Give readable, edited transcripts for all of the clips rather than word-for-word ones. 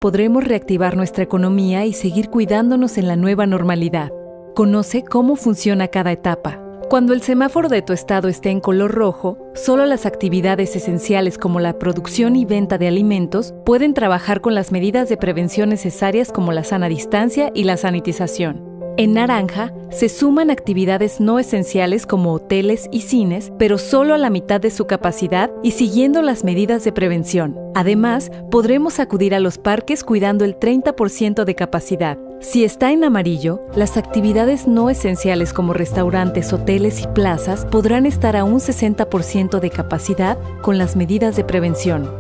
podremos reactivar nuestra economía y seguir cuidándonos en la nueva normalidad. Conoce cómo funciona cada etapa. Cuando el semáforo de tu estado esté en color rojo, solo las actividades esenciales como la producción y venta de alimentos pueden trabajar con las medidas de prevención necesarias como la sana distancia y la sanitización. En naranja, se suman actividades no esenciales como hoteles y cines, pero solo a la mitad de su capacidad y siguiendo las medidas de prevención. Además, podremos acudir a los parques cuidando el 30% de capacidad. Si está en amarillo, las actividades no esenciales como restaurantes, hoteles y plazas podrán estar a un 60% de capacidad con las medidas de prevención.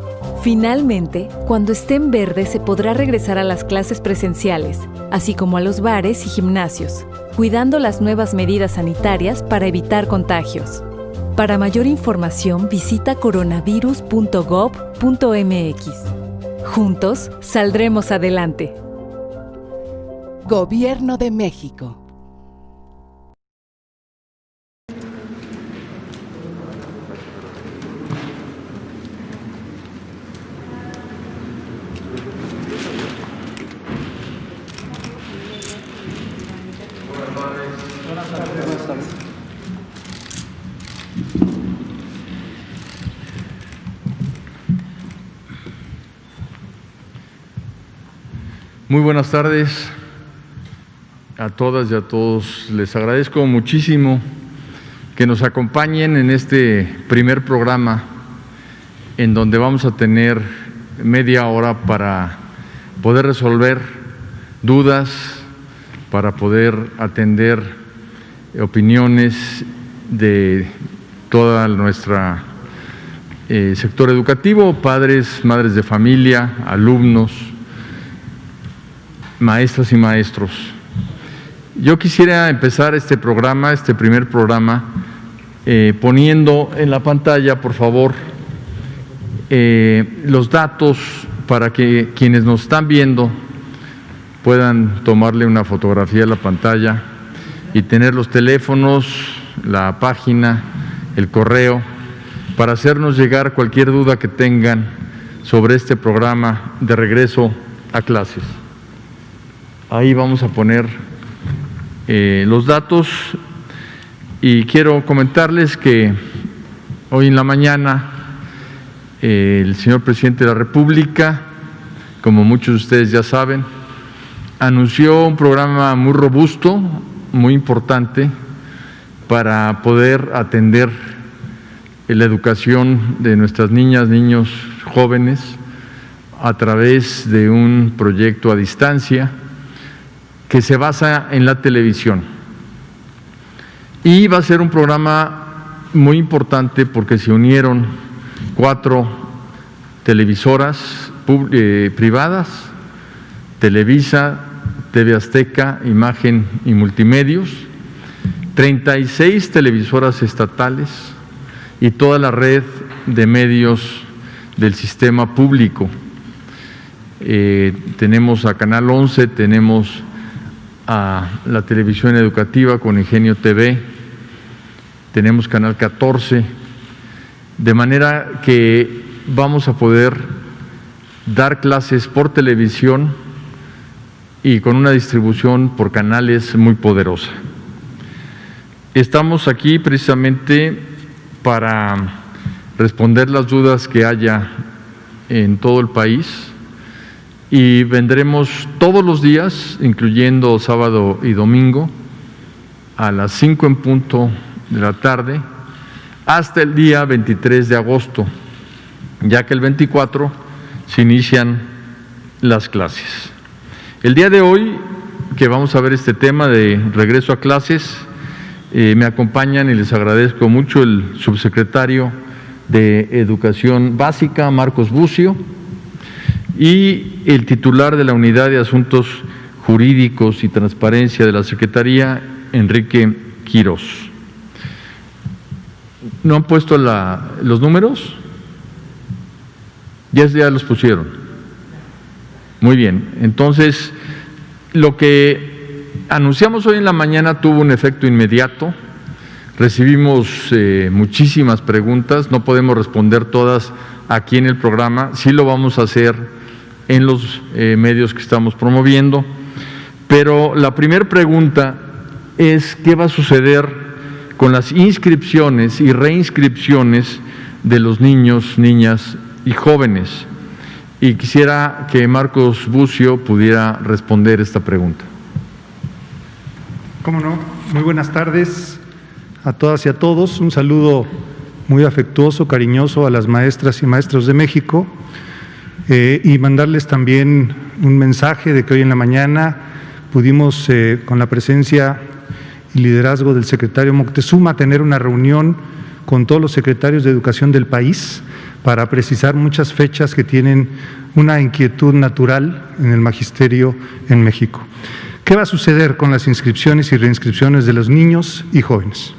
Finalmente, cuando esté en verde se podrá regresar a las clases presenciales, así como a los bares y gimnasios, cuidando las nuevas medidas sanitarias para evitar contagios. Para mayor información visita coronavirus.gov.mx. Juntos saldremos adelante. Gobierno de México. Muy buenas tardes a todas y a todos. Les agradezco muchísimo que nos acompañen en este primer programa en donde vamos a tener media hora para poder resolver dudas, para poder atender opiniones de toda nuestra sector educativo, padres, madres de familia, alumnos, maestras y maestros. Yo quisiera empezar este programa, este primer programa, poniendo en la pantalla, por favor, los datos para que quienes nos están viendo puedan tomarle una fotografía a la pantalla y tener los teléfonos, la página, el correo, para hacernos llegar cualquier duda que tengan sobre este programa de regreso a clases. Ahí vamos a poner los datos y quiero comentarles que hoy en la mañana el señor presidente de la República, como muchos de ustedes ya saben, anunció un programa muy robusto, muy importante para poder atender la educación de nuestras niñas, niños, jóvenes a través de un proyecto a distancia que se basa en la televisión. Y va a ser un programa muy importante porque se unieron 4 televisoras privadas, Televisa, TV Azteca, Imagen y Multimedios, 36 televisoras estatales y toda la red de medios del sistema público. Tenemos a Canal 11, tenemos a la televisión educativa con Ingenio TV, tenemos Canal 14, de manera que vamos a poder dar clases por televisión y con una distribución por canales muy poderosa. Estamos aquí precisamente para responder las dudas que haya en todo el país y vendremos todos los días, incluyendo sábado y domingo, a las 5 en punto de la tarde, hasta el día 23 de agosto, ya que el 24 se inician las clases. El día de hoy, que vamos a ver este tema de regreso a clases, me acompañan y les agradezco mucho el subsecretario de Educación Básica, Marcos Bucio, y el titular de la Unidad de Asuntos Jurídicos y Transparencia de la Secretaría, Enrique Quirós. ¿No han puesto los números? Ya los pusieron. Muy bien, entonces lo que anunciamos hoy en la mañana tuvo un efecto inmediato. Recibimos muchísimas preguntas, no podemos responder todas aquí en el programa, sí lo vamos a hacer en los medios que estamos promoviendo. Pero la primera pregunta es ¿qué va a suceder con las inscripciones y reinscripciones de los niños, niñas y jóvenes? Y quisiera que Marcos Bucio pudiera responder esta pregunta. Cómo no, muy buenas tardes a todas y a todos. Un saludo muy afectuoso, cariñoso a las maestras y maestros de México y mandarles también un mensaje de que hoy en la mañana pudimos, con la presencia y liderazgo del secretario Moctezuma, tener una reunión con todos los secretarios de educación del país para precisar muchas fechas que tienen una inquietud natural en el magisterio en México. ¿Qué va a suceder con las inscripciones y reinscripciones de los niños y jóvenes?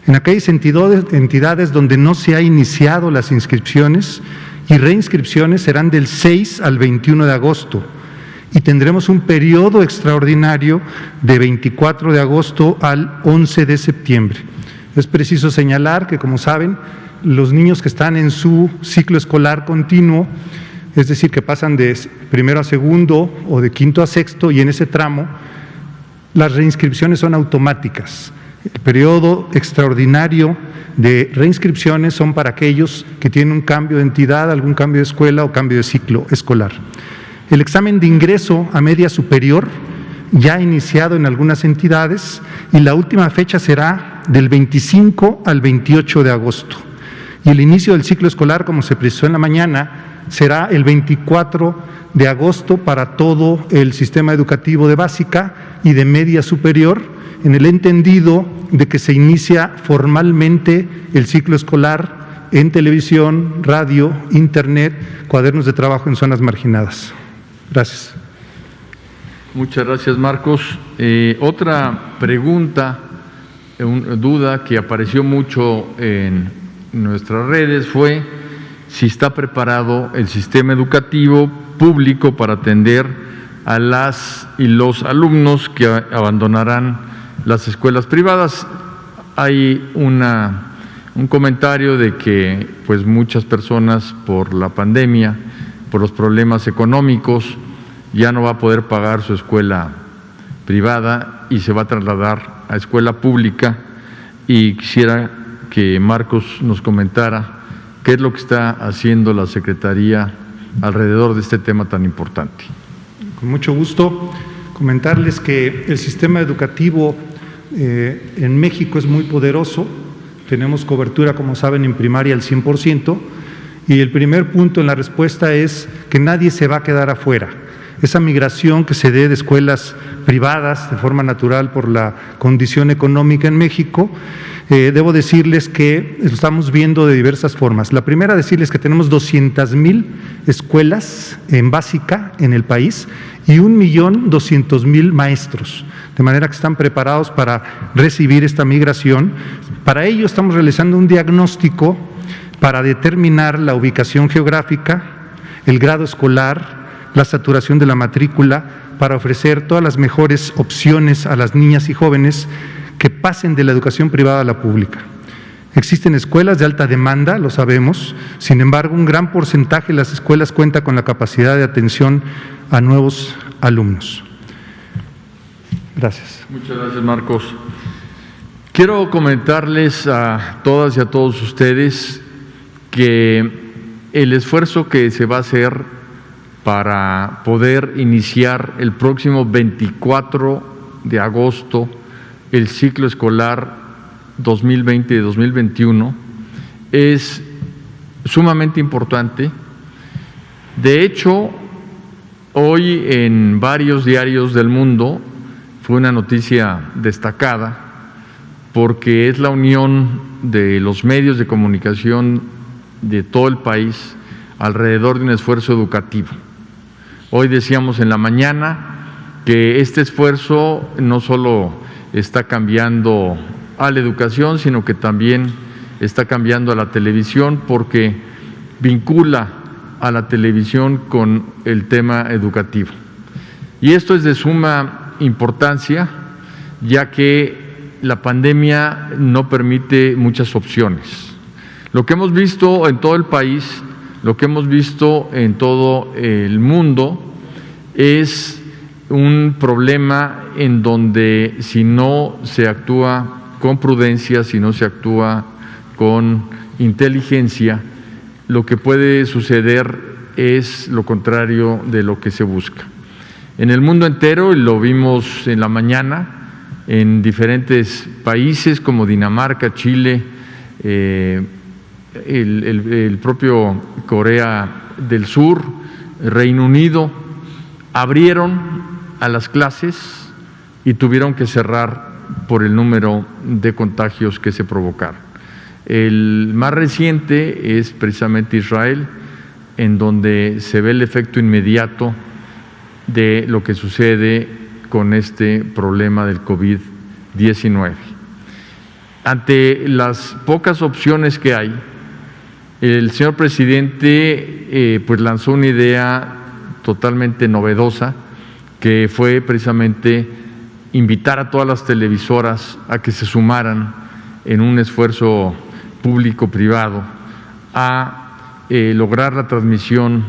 En aquellas entidades donde no se ha iniciado las inscripciones y reinscripciones serán del 6 al 21 de agosto y tendremos un periodo extraordinario de 24 de agosto al 11 de septiembre. Es preciso señalar que, como saben, los niños que están en su ciclo escolar continuo, es decir, que pasan de primero a segundo o de quinto a sexto, y en ese tramo las reinscripciones son automáticas. El periodo extraordinario de reinscripciones son para aquellos que tienen un cambio de entidad, algún cambio de escuela o cambio de ciclo escolar. El examen de ingreso a media superior ya ha iniciado en algunas entidades y la última fecha será del 25 al 28 de agosto. Y el inicio del ciclo escolar, como se precisó en la mañana, será el 24 de agosto para todo el sistema educativo de básica y de media superior, en el entendido de que se inicia formalmente el ciclo escolar en televisión, radio, internet, cuadernos de trabajo en zonas marginadas. Gracias. Muchas gracias, Marcos. Otra pregunta, duda que apareció mucho en nuestras redes fue si está preparado el sistema educativo público para atender a las y los alumnos que abandonarán las escuelas privadas. Hay un comentario de que pues muchas personas por la pandemia, por los problemas económicos, ya no va a poder pagar su escuela privada y se va a trasladar a escuela pública, y quisiera que Marcos nos comentara qué es lo que está haciendo la Secretaría alrededor de este tema tan importante. Con mucho gusto comentarles que el sistema educativo en México es muy poderoso. Tenemos cobertura, como saben, en primaria al 100%, y el primer punto en la respuesta es que nadie se va a quedar afuera. Esa migración que se dé de escuelas privadas de forma natural por la condición económica en México, debo decirles que lo estamos viendo de diversas formas. La primera, decirles que tenemos 200,000 escuelas en básica en el país y 1,200,000 maestros, de manera que están preparados para recibir esta migración. Para ello estamos realizando un diagnóstico para determinar la ubicación geográfica, el grado escolar, la saturación de la matrícula, para ofrecer todas las mejores opciones a las niñas y jóvenes que pasen de la educación privada a la pública. Existen escuelas de alta demanda, lo sabemos, sin embargo, un gran porcentaje de las escuelas cuenta con la capacidad de atención a nuevos alumnos. Gracias. Muchas gracias, Marcos. Quiero comentarles a todas y a todos ustedes que el esfuerzo que se va a hacer para poder iniciar el próximo 24 de agosto el ciclo escolar 2020-2021 es sumamente importante. De hecho, hoy en varios diarios del mundo fue una noticia destacada porque es la unión de los medios de comunicación de todo el país alrededor de un esfuerzo educativo. Hoy decíamos en la mañana que este esfuerzo no solo está cambiando a la educación, sino que también está cambiando a la televisión, porque vincula a la televisión con el tema educativo. Y esto es de suma importancia, ya que la pandemia no permite muchas opciones. Lo que hemos visto en todo el país, lo que hemos visto en todo el mundo es un problema en donde si no se actúa con prudencia, si no se actúa con inteligencia, lo que puede suceder es lo contrario de lo que se busca. En el mundo entero, y lo vimos en la mañana, en diferentes países como Dinamarca, Chile, el propio Corea del Sur, Reino Unido, abrieron a las clases y tuvieron que cerrar por el número de contagios que se provocaron. El más reciente es precisamente Israel, en donde se ve el efecto inmediato de lo que sucede con este problema del COVID-19. Ante las pocas opciones que hay, el señor presidente pues lanzó una idea totalmente novedosa, que fue precisamente invitar a todas las televisoras a que se sumaran en un esfuerzo público-privado a lograr la transmisión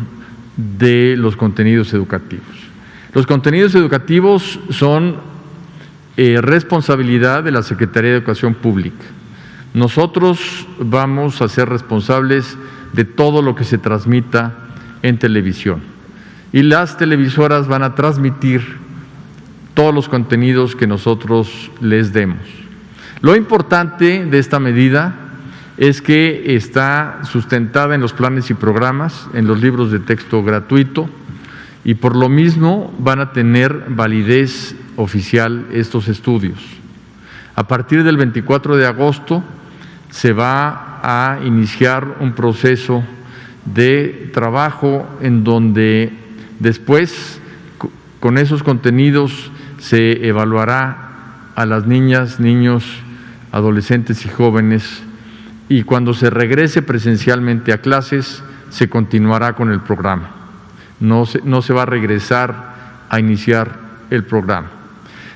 de los contenidos educativos. Los contenidos educativos son responsabilidad de la Secretaría de Educación Pública. Nosotros vamos a ser responsables de todo lo que se transmita en televisión y las televisoras van a transmitir todos los contenidos que nosotros les demos. Lo importante de esta medida es que está sustentada en los planes y programas, en los libros de texto gratuito, y por lo mismo van a tener validez oficial estos estudios. A partir del 24 de agosto se va a iniciar un proceso de trabajo en donde después con esos contenidos se evaluará a las niñas, niños, adolescentes y jóvenes, y cuando se regrese presencialmente a clases se continuará con el programa. No se va a regresar a iniciar el programa.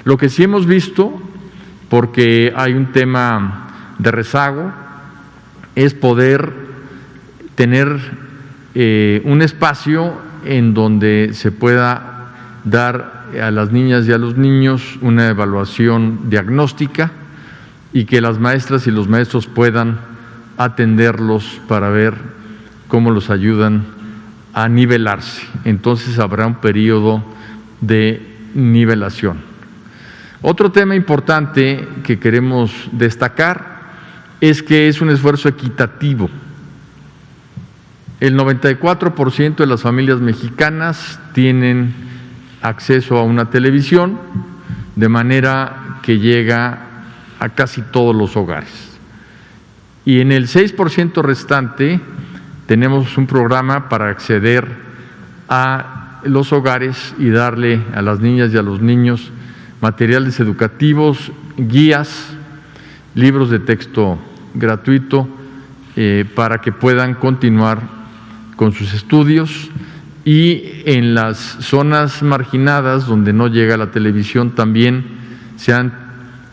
Lo que sí hemos visto, porque hay un tema de rezago, es poder tener un espacio en donde se pueda dar a las niñas y a los niños una evaluación diagnóstica y que las maestras y los maestros puedan atenderlos para ver cómo los ayudan a nivelarse. Entonces habrá un periodo de nivelación. Otro tema importante que queremos destacar es que es un esfuerzo equitativo. El 94% de las familias mexicanas tienen acceso a una televisión, de manera que llega a casi todos los hogares. Y en el 6% restante tenemos un programa para acceder a los hogares y darle a las niñas y a los niños materiales educativos, guías, libros de texto gratuito para que puedan continuar con sus estudios. Y en las zonas marginadas donde no llega la televisión también se han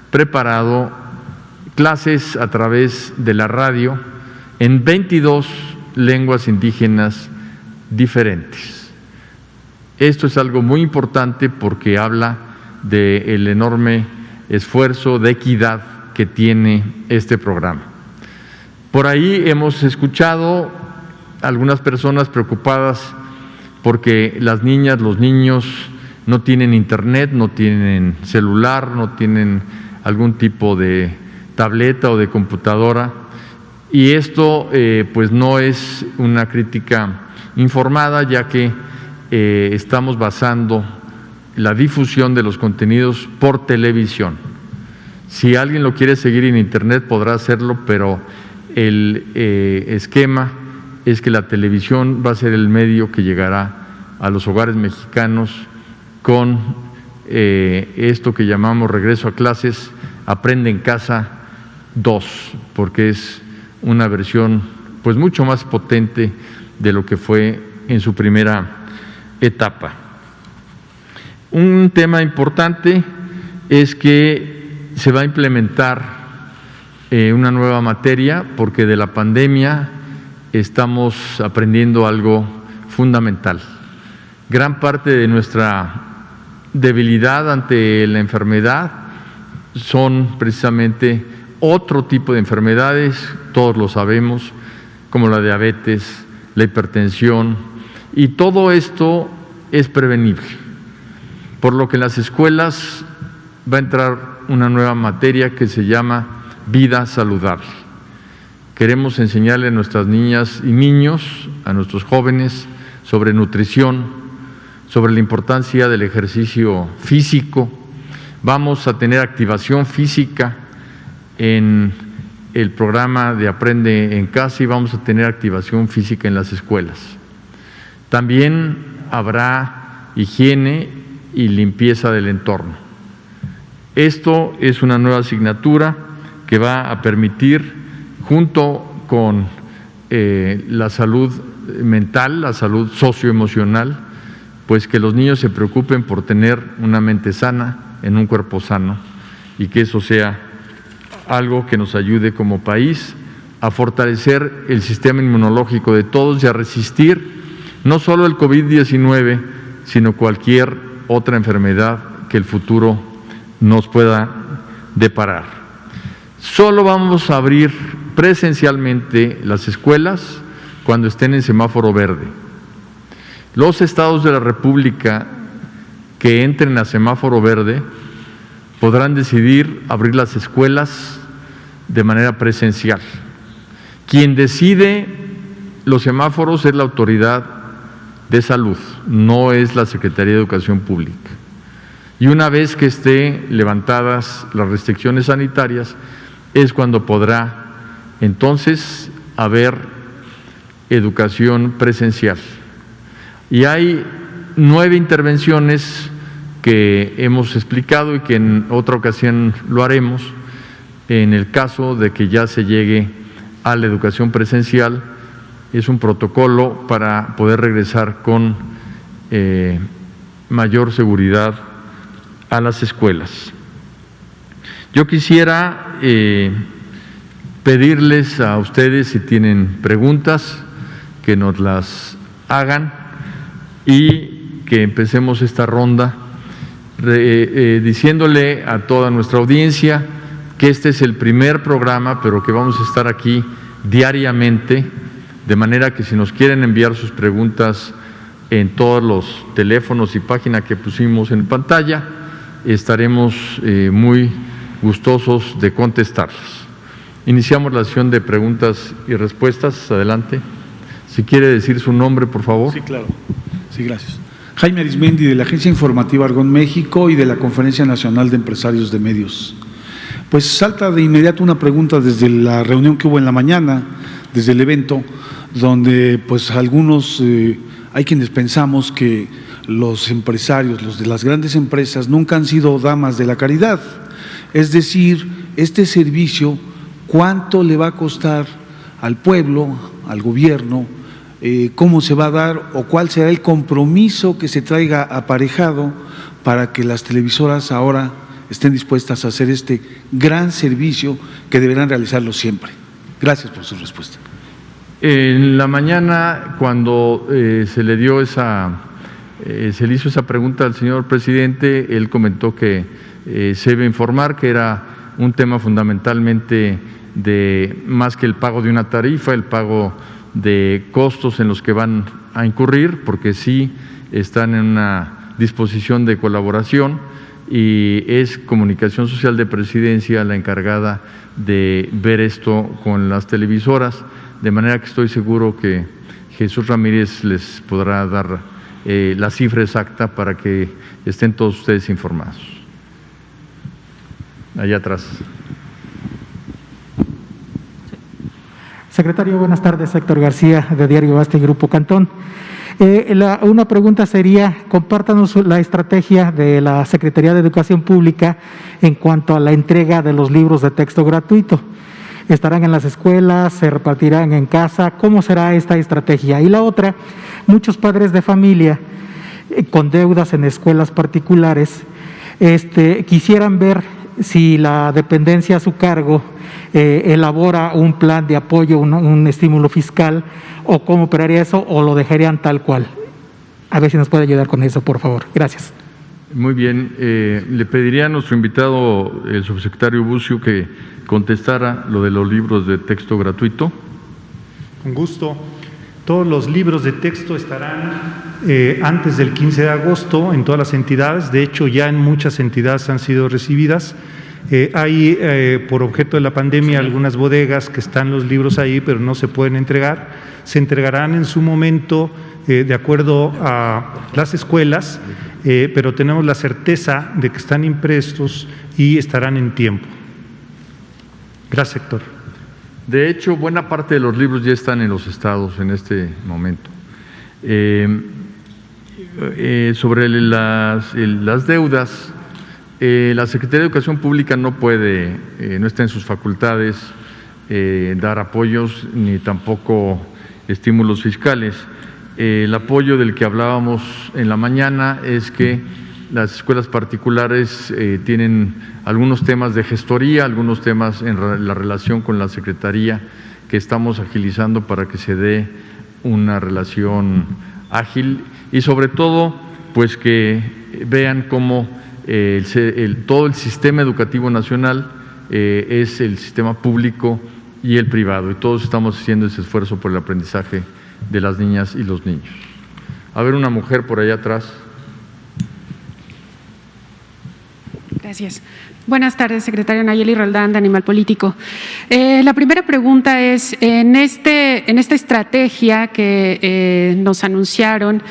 preparado clases a través de la radio en 22 lenguas indígenas diferentes. Esto es algo muy importante porque habla del enorme esfuerzo de equidad que tiene este programa. Por ahí hemos escuchado algunas personas preocupadas porque las niñas, los niños no tienen internet, no tienen celular, no tienen algún tipo de tableta o de computadora, y esto pues no es una crítica informada, ya que estamos basando la difusión de los contenidos por televisión. Si alguien lo quiere seguir en internet podrá hacerlo, pero el esquema es que la televisión va a ser el medio que llegará a los hogares mexicanos con esto que llamamos regreso a clases, Aprende en Casa 2, porque es una versión pues mucho más potente de lo que fue en su primera etapa. Un tema importante es que se va a implementar una nueva materia, porque de la pandemia estamos aprendiendo algo fundamental. Gran parte de nuestra debilidad ante la enfermedad son precisamente otro tipo de enfermedades, todos lo sabemos, como la diabetes, la hipertensión, y todo esto es prevenible. Por lo que en las escuelas va a entrar una nueva materia que se llama vida saludable. Queremos enseñarle a nuestras niñas y niños, a nuestros jóvenes, sobre nutrición, sobre la importancia del ejercicio físico. Vamos a tener activación física en el programa de Aprende en Casa y vamos a tener activación física en las escuelas. También habrá higiene y limpieza del entorno. Esto es una nueva asignatura que va a permitir, junto con la salud mental, la salud socioemocional, pues que los niños se preocupen por tener una mente sana en un cuerpo sano y que eso sea algo que nos ayude como país a fortalecer el sistema inmunológico de todos y a resistir no solo el COVID-19, sino cualquier otra enfermedad que el futuro nos pueda deparar. Solo vamos a abrir presencialmente las escuelas cuando estén en semáforo verde. Los estados de la República que entren a semáforo verde podrán decidir abrir las escuelas de manera presencial. Quien decide los semáforos es la autoridad de salud, no es la Secretaría de Educación Pública. Y una vez que estén levantadas las restricciones sanitarias, es cuando podrá entonces haber educación presencial. Y hay 9 intervenciones que hemos explicado y que en otra ocasión lo haremos en el caso de que ya se llegue a la educación presencial. Es un protocolo para poder regresar con mayor seguridad a las escuelas. Yo quisiera pedirles a ustedes, si tienen preguntas, que nos las hagan y que empecemos esta ronda diciéndole a toda nuestra audiencia que este es el primer programa, pero que vamos a estar aquí diariamente, de manera que si nos quieren enviar sus preguntas en todos los teléfonos y páginas que pusimos en pantalla, estaremos muy gustosos de contestarlas. Iniciamos la sesión de preguntas y respuestas. Adelante. Si quiere decir su nombre, por favor. Sí, claro. Sí, gracias. Jaime Arismendi, de la Agencia Informativa Argón México y de la Conferencia Nacional de Empresarios de Medios. Pues salta de inmediato una pregunta desde la reunión que hubo en la mañana, desde el evento, donde pues algunos, hay quienes pensamos que los empresarios, los de las grandes empresas, nunca han sido damas de la caridad. Es decir, este servicio, ¿cuánto le va a costar al pueblo, al gobierno? ¿Cómo se va a dar o cuál será el compromiso que se traiga aparejado para que las televisoras ahora estén dispuestas a hacer este gran servicio que deberán realizarlo siempre? Gracias por su respuesta. En la mañana, cuando se le dio se le hizo esa pregunta al señor presidente, él comentó que se debe informar que era un tema fundamentalmente de más que el pago de una tarifa, el pago de costos en los que van a incurrir, porque sí están en una disposición de colaboración y es Comunicación Social de Presidencia la encargada de ver esto con las televisoras, de manera que estoy seguro que Jesús Ramírez les podrá dar la cifra exacta para que estén todos ustedes informados. Allá atrás. Secretario, buenas tardes. Héctor García, de Diario Basta y Grupo Cantón. Una pregunta sería, compártanos la estrategia de la Secretaría de Educación Pública en cuanto a la entrega de los libros de texto gratuito. ¿Estarán en las escuelas? ¿Se repartirán en casa? ¿Cómo será esta estrategia? Y la otra, muchos padres de familia con deudas en escuelas particulares quisieran ver si la dependencia a su cargo elabora un plan de apoyo, un estímulo fiscal, o cómo operaría eso, o lo dejarían tal cual. A ver si nos puede ayudar con eso, por favor. Gracias. Muy bien. Le pediría a nuestro invitado, el subsecretario Bucio, que contestara lo de los libros de texto gratuito. Con gusto. Todos los libros de texto estarán antes del 15 de agosto en todas las entidades. De hecho, ya en muchas entidades han sido recibidas. Hay, por objeto de la pandemia, algunas bodegas que están los libros ahí, pero no se pueden entregar. Se entregarán en su momento de acuerdo a las escuelas, pero tenemos la certeza de que están impresos y estarán en tiempo. Gracias, Héctor. De hecho, buena parte de los libros ya están en los estados en este momento. Sobre las deudas, la Secretaría de Educación Pública no puede, no está en sus facultades dar apoyos ni tampoco estímulos fiscales. El apoyo del que hablábamos en la mañana es que las escuelas particulares tienen algunos temas de gestoría, algunos temas en la relación con la Secretaría que estamos agilizando para que se dé una relación ágil y sobre todo pues que vean cómo todo el sistema educativo nacional es el sistema público y el privado y todos estamos haciendo ese esfuerzo por el aprendizaje de las niñas y los niños. A ver, una mujer por allá atrás. Gracias. Buenas tardes, secretario Nayeli Roldán, de Animal Político. La primera pregunta es, en esta estrategia que nos anunciaron,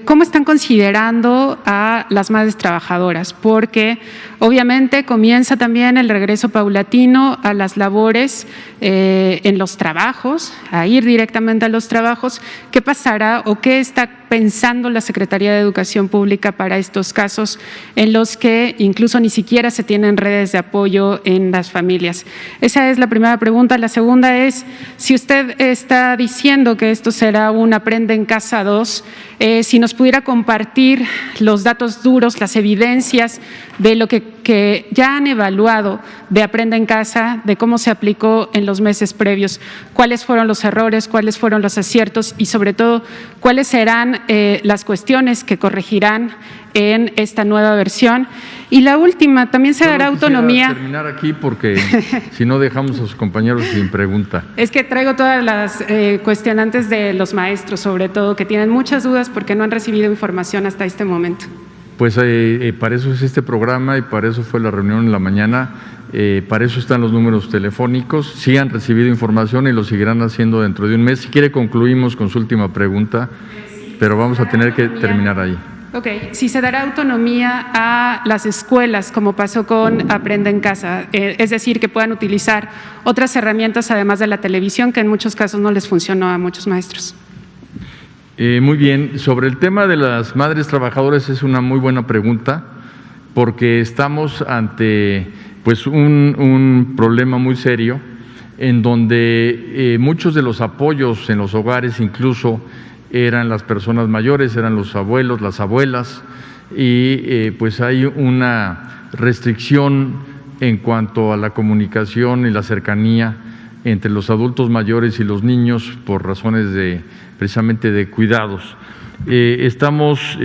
¿cómo están considerando a las madres trabajadoras? Porque obviamente comienza también el regreso paulatino a las labores en los trabajos, a ir directamente a los trabajos. ¿Qué pasará o qué está pensando la Secretaría de Educación Pública para estos casos en los que incluso ni siquiera se tienen redes de apoyo en las familias? Esa es la primera pregunta. La segunda es, si usted está diciendo que esto será un Aprende en Casa 2, si nos pudiera compartir los datos duros, las evidencias de lo que ya han evaluado de Aprende en Casa, de cómo se aplicó en los meses previos, cuáles fueron los errores, cuáles fueron los aciertos y sobre todo cuáles serán las cuestiones que corregirán en esta nueva versión. Y la última, también se dará autonomía. Terminar aquí porque si no dejamos a sus compañeros sin pregunta. Es que traigo todas las cuestionantes de los maestros, sobre todo, que tienen muchas dudas porque no han recibido información hasta este momento. Pues para eso es este programa y para eso fue la reunión en la mañana. Para eso están los números telefónicos. Sí han recibido información y lo seguirán haciendo dentro de un mes. Si quiere concluimos con su última pregunta, pero vamos a tener que terminar ahí. Ok, si se dará autonomía a las escuelas, como pasó con Aprende en Casa, es decir, que puedan utilizar otras herramientas además de la televisión, que en muchos casos no les funcionó a muchos maestros. Muy bien, sobre el tema de las madres trabajadoras es una muy buena pregunta, porque estamos ante pues un problema muy serio, en donde muchos de los apoyos en los hogares incluso eran las personas mayores, eran los abuelos, las abuelas, y pues hay una restricción en cuanto a la comunicación y la cercanía entre los adultos mayores y los niños por razones precisamente de cuidados. Estamos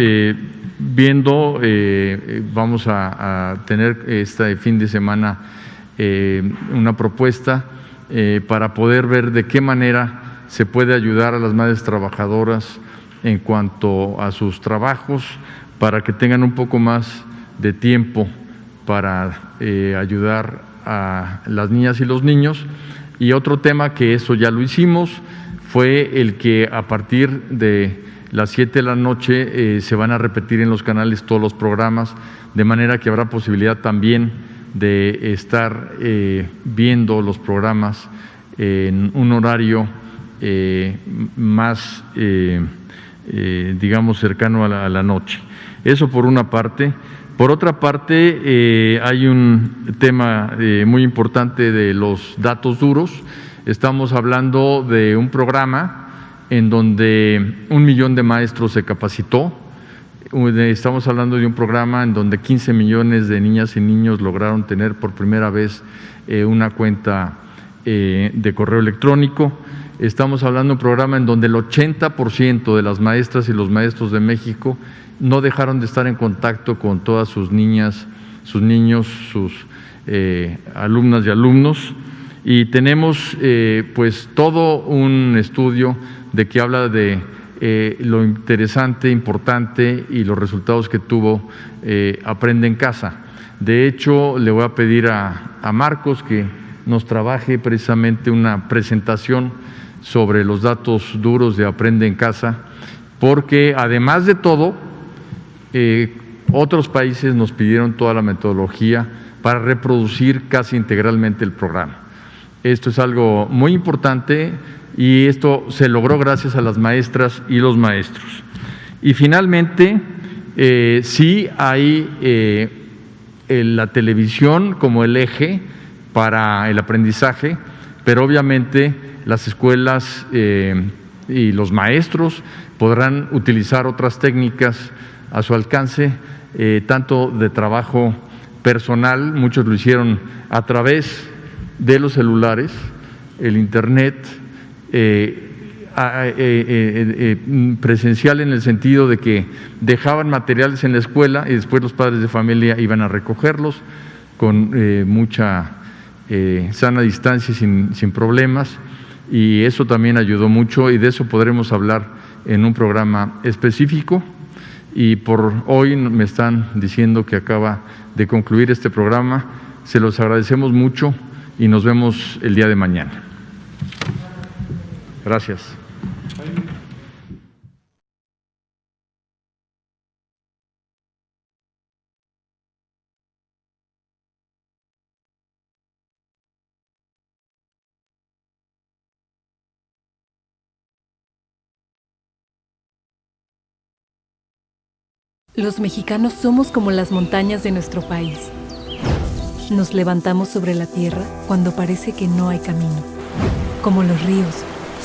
viendo, vamos a tener este fin de semana una propuesta para poder ver de qué manera se puede ayudar a las madres trabajadoras en cuanto a sus trabajos para que tengan un poco más de tiempo para ayudar a las niñas y los niños. Y otro tema que eso ya lo hicimos fue el que a partir de las 7 de la noche se van a repetir en los canales todos los programas, de manera que habrá posibilidad también de estar viendo los programas en un horario más, digamos, cercano a la noche. Eso por una parte. Por otra parte, hay un tema muy importante de los datos duros. Estamos hablando de un programa en donde 1 millón de maestros se capacitó, Estamos hablando de un programa en donde 15 millones de niñas y niños lograron tener por primera vez una cuenta de correo electrónico. Estamos hablando de un programa en donde el 80% de las maestras y los maestros de México no dejaron de estar en contacto con todas sus niñas, sus niños, sus alumnas y alumnos. Y tenemos pues todo un estudio de que habla de lo interesante, importante y los resultados que tuvo Aprende en Casa. De hecho, le voy a pedir a Marcos que nos trabaje precisamente una presentación sobre los datos duros de Aprende en Casa, porque además de todo, otros países nos pidieron toda la metodología para reproducir casi integralmente el programa. Esto es algo muy importante y esto se logró gracias a las maestras y los maestros. Y finalmente, sí hay la televisión como el eje para el aprendizaje, pero obviamente las escuelas y los maestros podrán utilizar otras técnicas a su alcance, tanto de trabajo personal, muchos lo hicieron a través de los celulares, el internet, presencial en el sentido de que dejaban materiales en la escuela y después los padres de familia iban a recogerlos con mucha sana distancia y sin problemas, y eso también ayudó mucho y de eso podremos hablar en un programa específico. Y por hoy me están diciendo que acaba de concluir este programa. Se los agradecemos mucho y nos vemos el día de mañana. Gracias. Los mexicanos somos como las montañas de nuestro país. Nos levantamos sobre la tierra cuando parece que no hay camino. Como los ríos,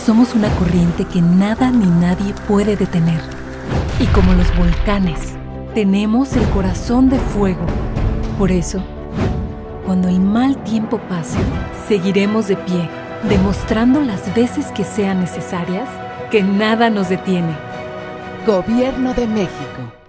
somos una corriente que nada ni nadie puede detener. Y como los volcanes, tenemos el corazón de fuego. Por eso, cuando el mal tiempo pase, seguiremos de pie, demostrando las veces que sean necesarias que nada nos detiene. Gobierno de México.